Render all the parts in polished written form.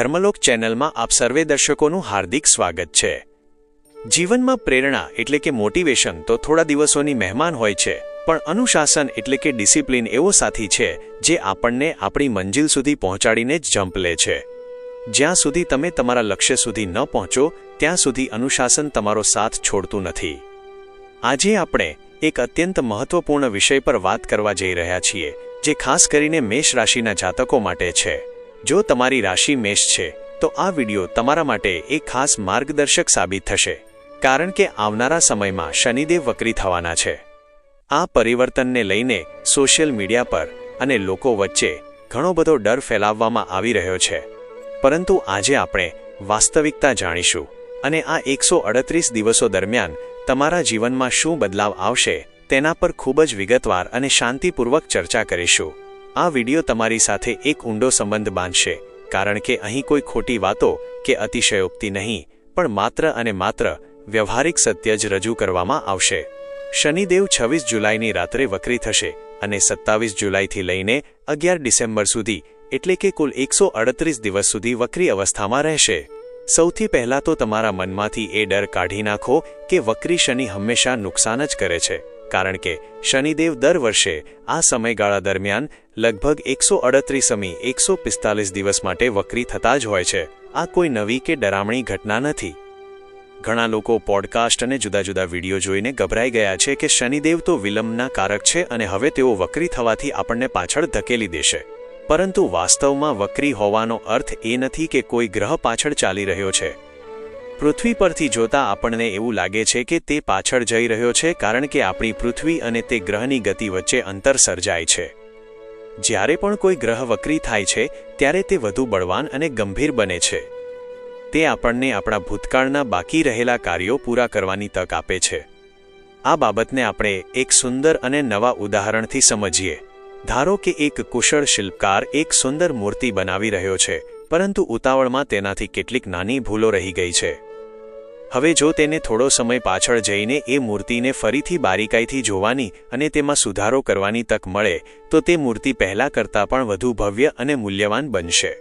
ધર્મલોક ચેનલમાં આપ સર્વે દર્શકોનું હાર્દિક સ્વાગત છે। જીવનમાં પ્રેરણા એટલે કે મોટિવેશન તો થોડા દિવસોની મહેમાન હોય છે, પણ અનુશાસન એટલે કે ડિસિપ્લિન એવો સાથી છે જે આપણને આપણી મંજિલ સુધી પહોંચાડીને જ જંપ લે છે। જ્યાં સુધી તમે તમારા લક્ષ્ય સુધી ન પહોંચો ત્યાં સુધી અનુશાસન તમારો સાથ છોડતું નથી। આજે આપણે એક અત્યંત મહત્વપૂર્ણ વિષય પર વાત કરવા જઈ રહ્યા છીએ, જે ખાસ કરીને મેષ રાશિના જાતકો માટે છે। જો તમારી રાશિ મેષ છે તો આ વિડિયો તમારા માટે એક ખાસ માર્ગદર્શક સાબિત થશે, કારણ કે આવનારા સમયમાં શનિદેવ વક્રી થવાના છે। આ પરિવર્તનને લઈને સોશિયલ મીડિયા પર અને લોકો વચ્ચે ઘણો બધો ડર ફેલાવવામાં આવી રહ્યો છે, પરંતુ આજે આપણે વાસ્તવિકતા જાણીશું અને આ 138 દિવસો દરમિયાન તમારા જીવનમાં શું બદલાવ આવશે તેના પર ખૂબ જ વિગતવાર અને શાંતિપૂર્વક ચર્ચા કરીશું। આ વિડિયો તમારી સાથે એક ઊંડો સંબંધ બાંધશે, કારણ કે અહીં કોઈ ખોટી વાતો કે અતિશયોક્તિ નહીં, પણ માત્ર અને માત્ર વ્યવહારિક સત્ય જ રજૂ કરવામાં આવશે। શનિદેવ 26 જુલાઈની રાત્રે વક્રી થશે અને 27 જુલાઈથી લઈને 11 ડિસેમ્બર સુધી એટલે કે કુલ 138 દિવસ સુધી વક્રી અવસ્થામાં રહેશે। સૌથી પહેલાં તો તમારા મનમાંથી એ ડર કાઢી નાખો કે વક્રી શનિ હંમેશા નુકસાન જ કરે છે, કારણ કે શનિદેવ દર વર્ષે આ સમયગાળા દરમિયાન લગભગ 138મી 145 દિવસ માટે વક્રી થતા જ હોય છે। આ કોઈ નવી કે ડરામણી ઘટના નથી। ઘણા લોકો પોડકાસ્ટ અને જુદા જુદા વિડીયો જોઈને ગભરાઈ ગયા છે કે શનિદેવ તો વિલંબના કારક છે અને હવે તેઓ વક્રી થવાથી આપણને પાછળ ધકેલી દેશે, પરંતુ વાસ્તવમાં વક્રી હોવાનો અર્થ એ નથી કે કોઈ ગ્રહ પાછળ ચાલી રહ્યો છે। પૃથ્વી પરથી જોતા આપણને એવું લાગે છે કે તે પાછળ જઈ રહ્યો છે, કારણ કે આપણી પૃથ્વી અને તે ગ્રહની ગતિ વચ્ચે અંતર સર્જાય છે। જ્યારે પણ કોઈ ગ્રહ વક્રી થાય છે ત્યારે તે વધુ બળવાન અને ગંભીર બને છે। તે આપણને આપણા ભૂતકાળના બાકી રહેલા કાર્યો પૂરા કરવાની તક આપે છે। આ બાબતને આપણે એક સુંદર અને નવા ઉદાહરણથી સમજીએ। ધારો કે એક કુશળ શિલ્પકાર એક સુંદર મૂર્તિ બનાવી રહ્યો છે, પરંતુ ઉતાવળમાં તેનાથી કેટલીક નાની ભૂલો રહી ગઈ છે। હવે જો તેને થોડો સમય પાછળ જઈને એ મૂર્તિને ફરીથી બારીકાઈથી જોવાની અને તેમાં સુધારો કરવાની તક મળે તો તે મૂર્તિ પહેલાં કરતાં પણ વધુ ભવ્ય અને મૂલ્યવાન બનશે।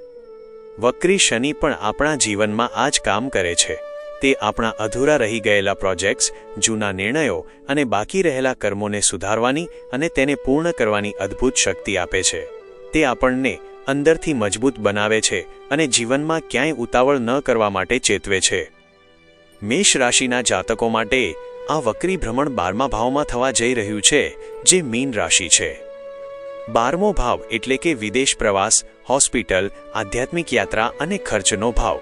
વક્રી શનિ પણ આપણા જીવનમાં આ જ કામ કરે છે। તે આપણા અધૂરા રહી ગયેલા પ્રોજેક્ટ્સ, જૂના નિર્ણયો અને બાકી રહેલા કર્મોને સુધારવાની અને તેને પૂર્ણ કરવાની અદ્ભુત શક્તિ આપે છે। તે આપણને અંદરથી મજબૂત બનાવે છે અને જીવનમાં ક્યાંય ઉતાવળ ન કરવા માટે ચેતવે છે। મેષ રાશિના જાતકો માટે આ વક્રી ભ્રમણ 12મા ભાવમાં થવા જઈ રહ્યું છે, જે મીન રાશિ છે। 12મો ભાવ એટલે કે વિદેશ પ્રવાસ, હોસ્પિટલ, આધ્યાત્મિક યાત્રા અને ખર્ચનો ભાવ।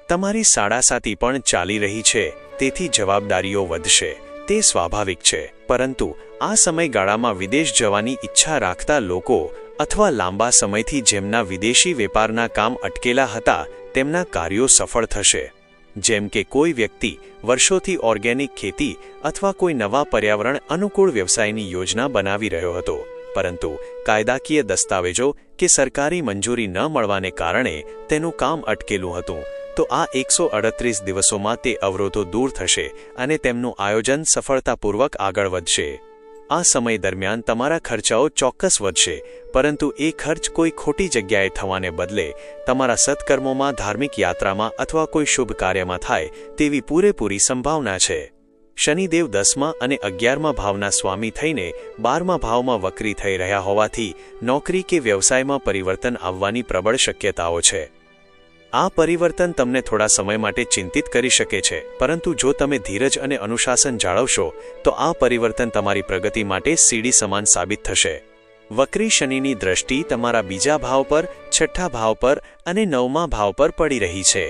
તમારી સાડાસાતી પણ ચાલી રહી છે, તેથી જવાબદારીઓ વધશે, તે સ્વાભાવિક છે, પરંતુ આ સમયગાળામાં વિદેશ જવાની ઈચ્છા રાખતા લોકો અથવા લાંબા સમયથી જેમના વિદેશી વેપારના કામ અટકેલા હતા તેમના કાર્યો સફળ થશે। જેમ કે કોઈ વ્યક્તિ વર્ષોથી ઓર્ગેનિક ખેતી અથવા કોઈ નવા પર્યાવરણ અનુકૂળ વ્યવસાયની યોજના બનાવી રહ્યો હતો, પરંતુ કાયદાકીય દસ્તાવેજો કે સરકારી મંજૂરી ન મળવાને કારણે તેનું કામ અટકેલું હતું, તો આ 138 દિવસોમાં તે અવરોધો દૂર થશે અને તેમનું આયોજન સફળતાપૂર્વક આગળ વધશે। આ સમય દરમિયાન તમારા ખર્ચાઓ ચોક્કસ વધશે, પરંતુ એ ખર્ચ કોઈ ખોટી જગ્યાએ થવાને બદલે તમારા સત્કર્મોમાં, ધાર્મિક યાત્રામાં અથવા કોઈ શુભ કાર્યમાં થાય તેવી પૂરેપૂરી સંભાવના છે। શનિદેવ 10મા અને 11મા ભાવના સ્વામી થઈને 12મા ભાવમાં વક્રી થઈ રહ્યા હોવાથી નોકરી કે વ્યવસાયમાં પરિવર્તન આવવાની પ્રબળ શક્યતાઓ છે। આ પરિવર્તન તમને થોડા સમય માટે ચિંતિત કરી શકે છે, પરંતુ જો તમે ધીરજ અને અનુશાસન જાળવશો તો આ પરિવર્તન તમારી પ્રગતિ માટે સીડી સમાન સાબિત થશે। વક્રી શનિની દ્રષ્ટિ તમારા બીજા ભાવ પર, છઠ્ઠા ભાવ પર અને 9મા ભાવ પર પડી રહી છે।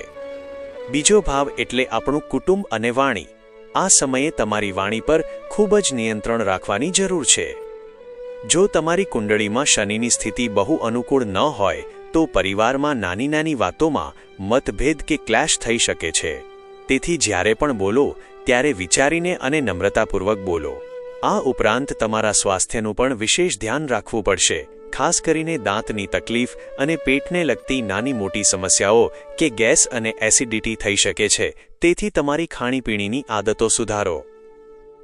બીજો ભાવ એટલે આપણું કુટુંબ અને વાણી। આ સમયે તમારી વાણી પર ખૂબ જ નિયંત્રણ રાખવાની જરૂર છે। જો તમારી કુંડળીમાં શનિની સ્થિતિ બહુ અનુકૂળ ન હોય તો પરિવારમાં નાની નાની વાતોમાં મતભેદ કે ક્લેશ થઈ શકે છે। તેથી જ્યારે પણ બોલો ત્યારે વિચારીને અને નમ્રતાપૂર્વક બોલો। આ ઉપરાંત તમારા સ્વાસ્થ્યનું પણ વિશેષ ધ્યાન રાખવું પડશે, ખાસ કરીને દાંતની તકલીફ અને પેટને લગતી નાની મોટી સમસ્યાઓ કે ગેસ અને એસિડિટી થઈ શકે છે, તેથી તમારી ખાણીપીણીની આદતો સુધારો।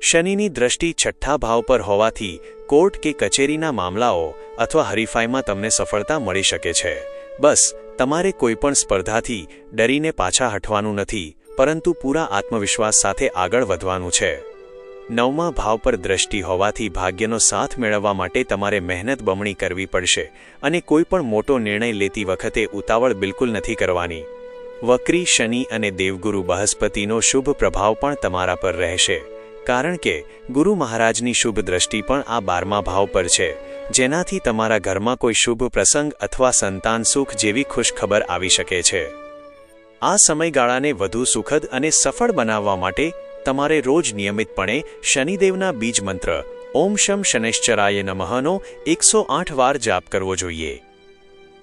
શનિની દ્રષ્ટિ છઠ્ઠા ભાવ પર હોવાથી કોર્ટ કે કચેરીના મામલાઓ અથવા હરીફાઈમાં તમને સફળતા મળી શકે છે। બસ તમારે કોઈપણ સ્પર્ધાથી ડરીને પાછા હટવાનું નથી, પરંતુ પૂરા આત્મવિશ્વાસ સાથે આગળ વધવાનું છે. 9મા ભાવ પર દ્રષ્ટિ હોવાથી ભાગ્યનો સાથ મેળવવા માટે તમારે મહેનત બમણી કરવી પડશે અને કોઈપણ મોટો નિર્ણય લેતી વખતે ઉતાવળ બિલકુલ નથી કરવાની. વક્રી શનિ અને દેવગુરુ બૃહસ્પતિનો શુભ પ્રભાવ પણ તમારા પર રહેશે, કારણ કે ગુરુ મહારાજની શુભ દ્રષ્ટિ પણ આ 12મા ભાવ પર છે, જેનાથી તમારા ઘરમાં કોઈ શુભ પ્રસંગ અથવા સંતાન સુખ જેવી ખુશખબર આવી શકે છે. આ સમયગાળાને વધુ સુખદ અને સફળ બનાવવા માટે તમારે રોજ નિયમિતપણે શનિદેવના બીજ મંત્ર ઓમ શમ શનૈશ્ચરાય નમઃનો 108 વાર જાપ કરવો જોઈએ.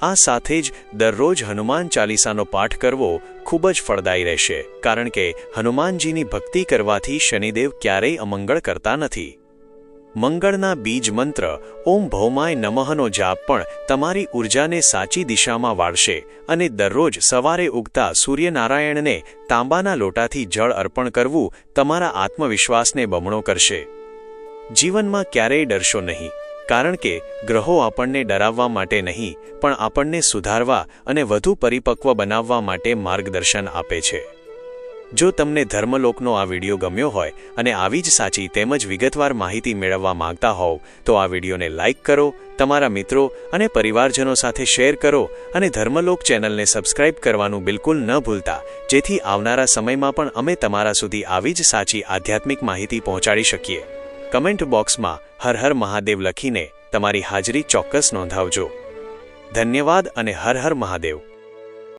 આ સાથે જ દરરોજ હનુમાન ચાલીસાનો પાઠ કરવો ખૂબ જ ફળદાયી રહેશે, કારણ કે હનુમાનજીની ભક્તિ કરવાથી શનિદેવ ક્યારેય અમંગળ કરતા નથી. મંગળના બીજ મંત્ર ઓમ ભૌમાય નમઃનો જાપ પણ તમારી ઉર્જાને સાચી દિશામાં વાળશે અને દરરોજ સવારે ઉગતા સૂર્યનારાયણને તાંબાના લોટાથી જળ અર્પણ કરવું તમારા આત્મવિશ્વાસને બમણો કરશે. જીવનમાં ક્યારેય ડરશો નહીં, કારણ કે ગ્રહો આપણને ડરાવવા માટે નહીં, પણ આપણને સુધારવા અને વધુ પરિપક્વ બનાવવા માટે માર્ગદર્શન આપે છે. જો તમને ધર્મલોકનો આ વિડીયો ગમ્યો હોય અને આવી જ સાચી તેમજ વિગતવાર માહિતી મેળવવા માંગતા હોવ તો આ વિડીયોને લાઇક કરો, તમારા મિત્રો અને પરિવારજનો સાથે શેર કરો અને ધર્મલોક ચેનલને સબસ્ક્રાઇબ કરવાનું બિલકુલ ન ભૂલતા, જેથી આવનારા સમયમાં પણ અમે તમારા સુધી આવી જ સાચી આધ્યાત્મિક માહિતી પહોંચાડી શકીએ. કમેન્ટ બોક્સમાં હર હર મહાદેવ લખીને તમારી હાજરી ચોક્કસ નોંધાવજો. ધન્યવાદ અને હર હર મહાદેવ.